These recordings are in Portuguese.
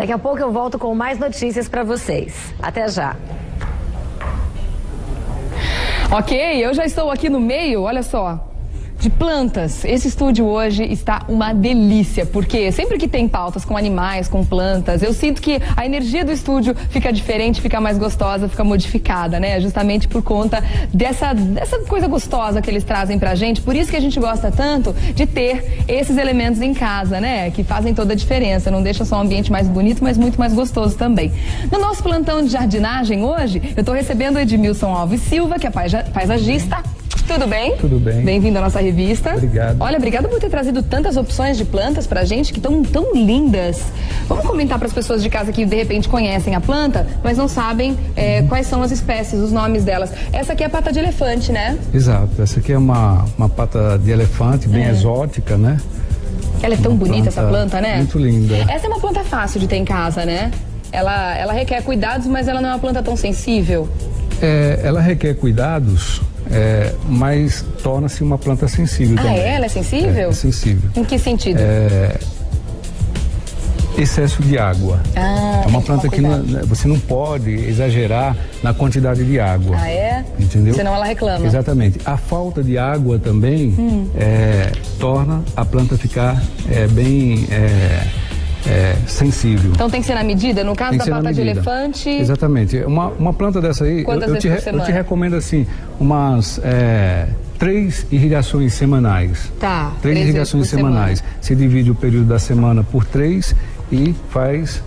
Daqui a pouco eu volto com mais notícias para vocês. Até já. Ok, eu já estou aqui no meio, olha só, de plantas. Esse estúdio hoje está uma delícia, porque sempre que tem pautas com animais, com plantas, eu sinto que a energia do estúdio fica diferente, fica mais gostosa, fica modificada, né? Justamente por conta dessa coisa gostosa que eles trazem pra gente. Por isso que a gente gosta tanto de ter esses elementos em casa, né? Que fazem toda a diferença, não deixa só o ambiente mais bonito, mas muito mais gostoso também. No nosso plantão de jardinagem hoje, eu tô recebendo o Edmilson Alves Silva, que é paisagista. Tudo bem? Tudo bem. Bem-vindo à nossa revista. Obrigado. Olha, obrigado por ter trazido tantas opções de plantas pra gente que estão tão lindas. Vamos comentar para as pessoas de casa que de repente conhecem a planta, mas não sabem quais são as espécies, os nomes delas. Essa aqui é a pata de elefante, né? Exato. Essa aqui é uma pata de elefante bem exótica, né? Ela é tão bonita, essa planta, né? Muito linda. Essa é uma planta fácil de ter em casa, né? Ela requer cuidados, mas ela não é uma planta tão sensível. Ela requer cuidados, mas torna-se uma planta sensível também. Ela é sensível? É sensível. Em que sentido? Excesso de água. É uma planta que você não pode exagerar na quantidade de água. Ah, é? Entendeu? Senão ela reclama. Exatamente. A falta de água também torna a planta ficar bem sensível. Então tem que ser na medida? No caso da pata de elefante... Exatamente. Uma planta dessa aí, eu te recomendo assim, umas 3 irrigações semanais. Tá. 3 irrigações semanais. Você divide o período da semana por 3 e faz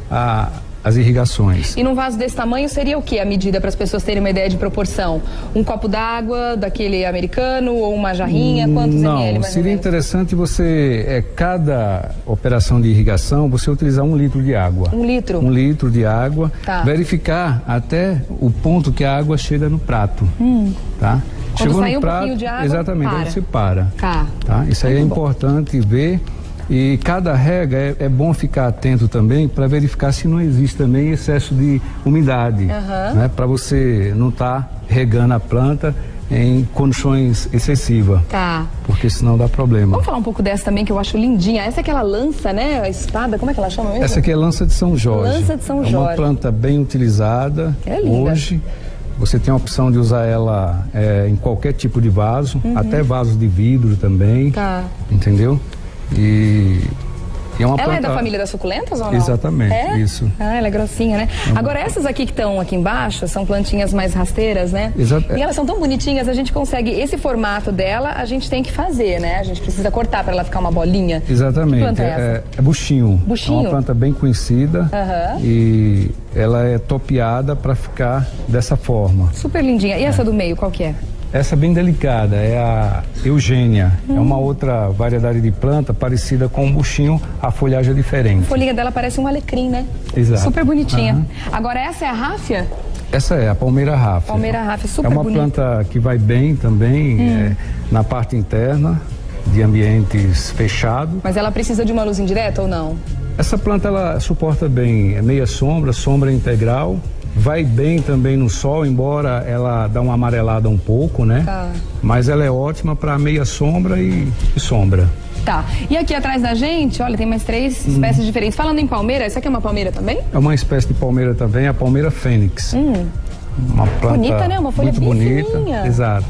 as irrigações. E num vaso desse tamanho seria o que a medida para as pessoas terem uma ideia de proporção? Um copo d'água daquele americano ou uma jarrinha? Quantos ml mais seria interessante você, cada operação de irrigação, você utilizar 1 litro de água. 1 litro? 1 litro de água. Tá. Verificar até o ponto que a água chega no prato. Tá? Quando sair um pouquinho de água, exatamente, aí você para. Tá. Isso aí é importante ver. E cada rega é bom ficar atento também para verificar se não existe também excesso de umidade, né? Para você não estar regando a planta em condições excessivas. Tá. Porque senão dá problema. Vamos falar um pouco dessa também que eu acho lindinha. Essa é aquela lança, né? A espada, como é que ela chama mesmo? Essa aqui é lança de São Jorge. Lança de São Jorge. É uma planta bem utilizada. É linda. Hoje. Você tem a opção de usar ela em qualquer tipo de vaso, até vasos de vidro também. Tá. Entendeu? E é uma planta... é da família das suculentas ou não? Exatamente, isso. Ela é grossinha, né? Agora, essas aqui que estão aqui embaixo são plantinhas mais rasteiras, né? Exato. E elas são tão bonitinhas, a gente consegue... Esse formato dela, a gente tem que fazer, né? A gente precisa cortar para ela ficar uma bolinha. Exatamente. Que planta é essa? É buchinho. Buchinho? É uma planta bem conhecida. E ela é topeada para ficar dessa forma. Super lindinha. E essa do meio, qual que é? Essa bem delicada é a Eugênia. É uma outra variedade de planta parecida com um buchinho, a folhagem é diferente. A folhinha dela parece um alecrim, né? Exato. Super bonitinha. Agora essa é a ráfia? Essa é a palmeira ráfia. Palmeira ráfia, super bonita. É uma planta que vai bem também na parte interna de ambientes fechados. Mas ela precisa de uma luz indireta ou não? Essa planta ela suporta bem meia sombra, sombra integral. Vai bem também no sol, embora ela dá uma amarelada um pouco, né? Tá. Mas ela é ótima para meia sombra e sombra. Tá. E aqui atrás da gente, olha, tem mais 3 espécies diferentes. Falando em palmeira, essa aqui é uma palmeira também? É uma espécie de palmeira também, a palmeira fênix. Uma planta bonita, né? Uma folha muito bem bonita. fininha. Exato.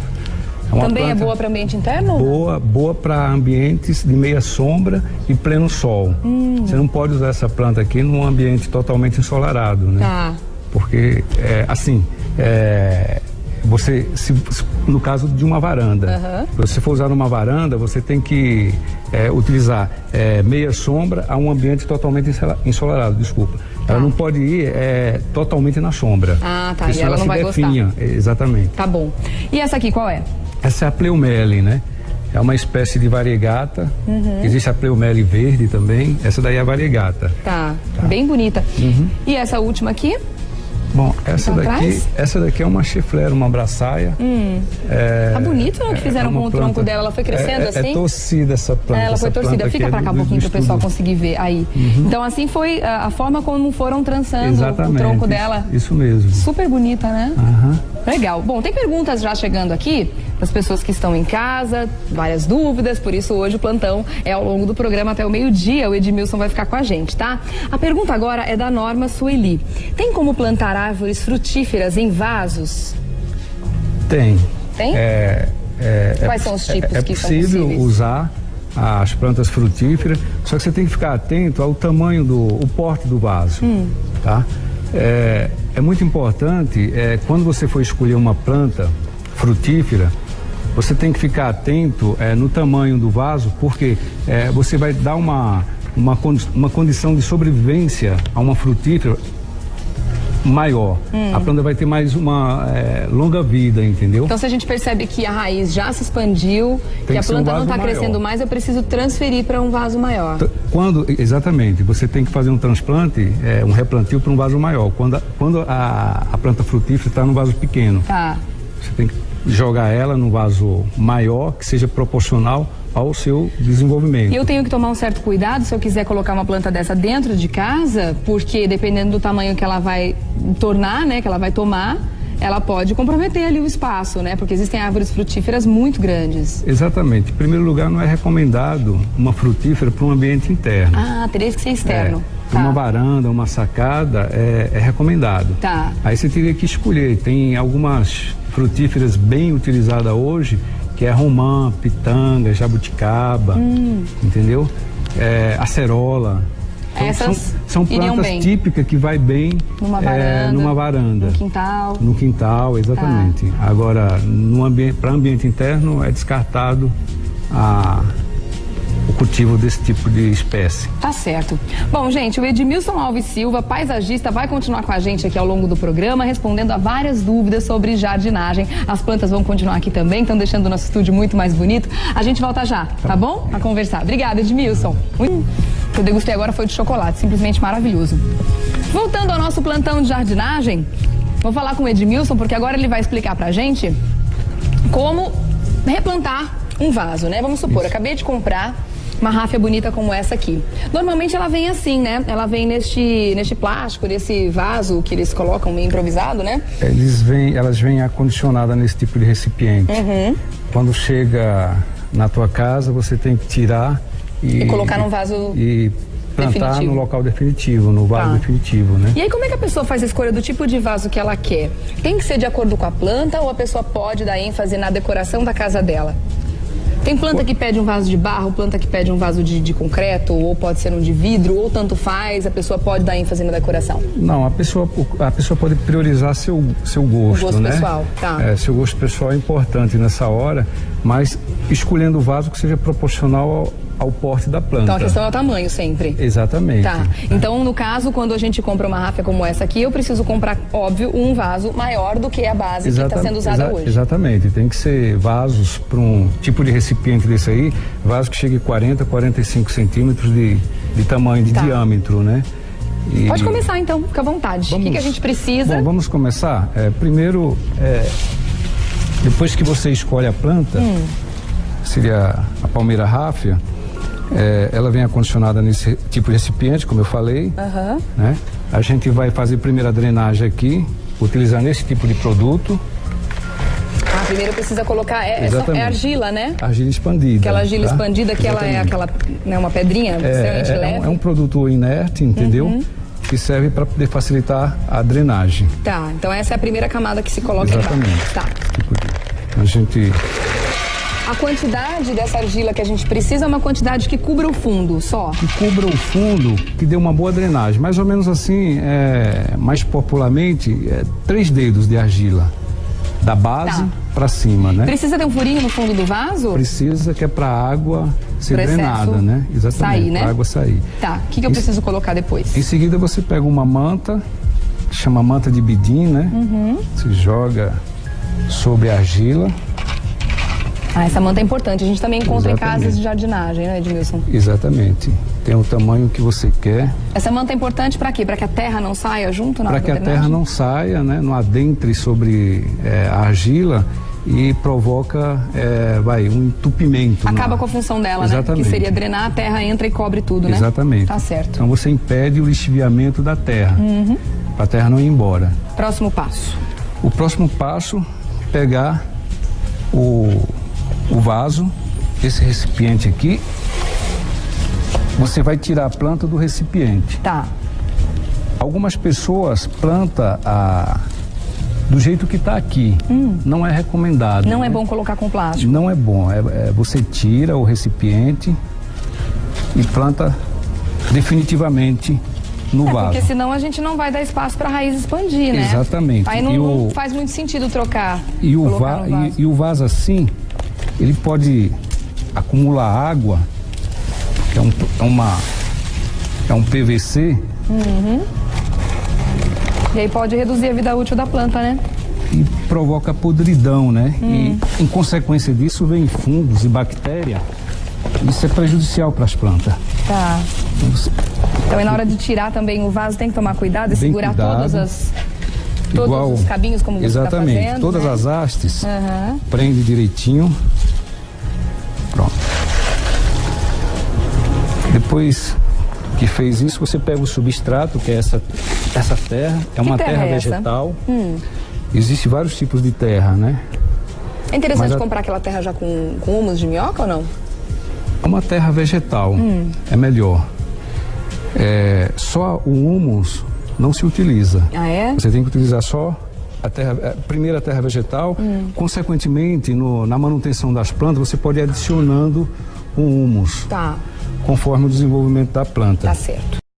Também é boa para ambiente interno? Boa para ambientes de meia sombra e pleno sol. Você não pode usar essa planta aqui num ambiente totalmente ensolarado, né? Tá. Porque, você, no caso de uma varanda, se você for usar numa varanda, você tem que utilizar meia sombra a um ambiente totalmente ensolarado, desculpa. Ela não pode ir totalmente na sombra. Ah, tá. Porque E ela não vai gostar. Exatamente. Tá bom. E essa aqui qual é? Essa é a Pleumele, né? É uma espécie de variegata. Existe a Pleumele verde também. Essa daí é a variegata. Tá. Bem bonita. E essa última aqui? Bom, essa daqui é uma chiflera, uma braçaia. Tá bonito, né, o que fizeram com o tronco dela. Ela foi crescendo assim? É torcida essa planta. Ela foi torcida. Fica pra cá um pouquinho pro pessoal conseguir ver aí. Então assim foi a forma como foram trançando o tronco dela. Isso mesmo. Super bonita, né? Legal. Bom, tem perguntas já chegando aqui das pessoas que estão em casa, várias dúvidas, por isso hoje o plantão é ao longo do programa até o meio-dia. O Edmilson vai ficar com a gente, tá? A pergunta agora é da Norma Sueli. Tem como plantar árvores frutíferas em vasos? Tem. Tem? Quais são os tipos que são possíveis? É possível usar as plantas frutíferas, só que você tem que ficar atento ao tamanho o porte do vaso, tá? É muito importante, quando você for escolher uma planta frutífera, você tem que ficar atento no tamanho do vaso, porque você vai dar uma condição de sobrevivência a uma frutífera maior. A planta vai ter mais uma longa vida, entendeu? Então, se a gente percebe que a raiz já se expandiu, que a planta não está crescendo mais, eu preciso transferir para um vaso maior. Exatamente, você tem que fazer um transplante, um replantio para um vaso maior. Quando a planta frutífera está num vaso pequeno, você tem que jogar ela num vaso maior, que seja proporcional ao seu desenvolvimento. E eu tenho que tomar um certo cuidado se eu quiser colocar uma planta dessa dentro de casa, porque dependendo do tamanho que ela vai tornar, né, que ela vai tomar, ela pode comprometer ali o espaço, né? Porque existem árvores frutíferas muito grandes. Exatamente. Em primeiro lugar, não é recomendado uma frutífera para um ambiente interno. Ah, teria que ser externo. Uma varanda, uma sacada, é recomendado. Tá. Aí você teria que escolher. Tem algumas frutíferas bem utilizadas hoje, que é romã, pitanga, jabuticaba, entendeu? Acerola. Essas são plantas típicas que vai bem numa varanda. No quintal. No quintal, exatamente. Tá. Agora, para ambiente interno, é descartado o cultivo desse tipo de espécie. Tá certo. Bom, gente, o Edmilson Alves Silva, paisagista, vai continuar com a gente aqui ao longo do programa, respondendo a várias dúvidas sobre jardinagem. As plantas vão continuar aqui também, estão deixando o nosso estúdio muito mais bonito. A gente volta já, tá bom? A conversar. Obrigada, Edmilson. O que eu degustei agora foi de chocolate, simplesmente maravilhoso. Voltando ao nosso plantão de jardinagem, vou falar com o Edmilson, porque agora ele vai explicar pra gente como replantar um vaso, né? Vamos supor, acabei de comprar uma ráfia bonita como essa aqui. Normalmente ela vem assim, né? Ela vem neste plástico, nesse vaso que eles colocam meio improvisado, né? Elas vêm acondicionadas nesse tipo de recipiente. Quando chega na tua casa, você tem que tirar e colocar num vaso e plantar definitivo. No local definitivo, no vaso definitivo, né? E aí como é que a pessoa faz a escolha do tipo de vaso que ela quer? Tem que ser de acordo com a planta ou a pessoa pode dar ênfase na decoração da casa dela? Tem planta que pede um vaso de barro, planta que pede um vaso de concreto, ou pode ser um de vidro, ou tanto faz, a pessoa pode dar ênfase na decoração? Não, a pessoa pode priorizar seu gosto, o gosto, né? Pessoal, tá. Seu gosto pessoal é importante nessa hora, mas escolhendo o vaso que seja proporcional ao porte da planta. Então a questão é o tamanho sempre. Exatamente. Tá. Então, no caso, quando a gente compra uma ráfia como essa aqui, eu preciso comprar, óbvio, um vaso maior do que a base que está sendo usada hoje. Exatamente. Tem que ser vasos para um tipo de recipiente desse aí, vaso que chegue a 40, 45 centímetros de tamanho, de diâmetro, né? Pode começar então, fica à vontade. O que a gente precisa? Bom, vamos começar. Primeiro, depois que você escolhe a planta, seria a palmeira ráfia. Ela vem acondicionada nesse tipo de recipiente, como eu falei, né? A gente vai fazer primeiro a drenagem aqui, utilizando esse tipo de produto. Primeiro precisa colocar, é argila, né? Argila expandida. Aquela argila expandida, que ela é aquela, né, uma pedrinha extremamente leve. É um produto inerte, entendeu? Que serve para poder facilitar a drenagem. Tá, então essa é a primeira camada que se coloca embaixo. Tá. A gente... A quantidade dessa argila que a gente precisa é uma quantidade que cubra o fundo, só? Que cubra o fundo, que dê uma boa drenagem. Mais ou menos assim, mais popularmente, 3 dedos de argila. Da base para cima, né? Precisa ter um furinho no fundo do vaso? Precisa, que é para a água ser drenada, né? Exatamente, sair, né? Para a água sair. Tá, o que eu preciso colocar depois? Em seguida você pega uma manta, que chama manta de bidim, né? Você joga sobre a argila. Essa manta é importante, a gente também encontra em casas de jardinagem, né, Edmilson? Exatamente. Tem o tamanho que você quer. Essa manta é importante para quê? Para que a terra não saia junto na hora da drenagem? Para que a terra não saia, né? Não adentre sobre a argila e provoca um entupimento. Acaba com a função dela, Exatamente. Né? Que seria drenar, a terra entra e cobre tudo, né? Exatamente. Tá certo. Então você impede o lixiviamento da terra, para a terra não ir embora. Próximo passo. O próximo passo, pegar o vaso, esse recipiente aqui, você vai tirar a planta do recipiente. Tá. Algumas pessoas plantam do jeito que está aqui. Não é recomendado. Não né? é bom colocar com plástico. Não é bom. Você tira o recipiente e planta definitivamente no vaso. Porque senão a gente não vai dar espaço para a raiz expandir, né? Exatamente. Aí não faz muito sentido trocar. E o vaso assim, ele pode acumular água, que é um PVC. E aí pode reduzir a vida útil da planta, né? E provoca podridão, né? E em consequência disso vem fungos e bactérias. Isso é prejudicial para as plantas. Tá. Então, na hora de tirar também o vaso, tem que tomar cuidado e segurar todos os cabinhos, como você está fazendo. Exatamente. Todas né? as hastes, prende direitinho. Pronto. Depois que fez isso, você pega o substrato, que é essa terra. É uma terra vegetal. Existem vários tipos de terra, né? É interessante comprar aquela terra já com humus de minhoca ou não? Uma terra vegetal é melhor. Só o humus não se utiliza. Ah, é? Você tem que utilizar só a primeira terra vegetal. Consequentemente, na manutenção das plantas, você pode ir adicionando o humus. Tá. Conforme o desenvolvimento da planta. Tá certo.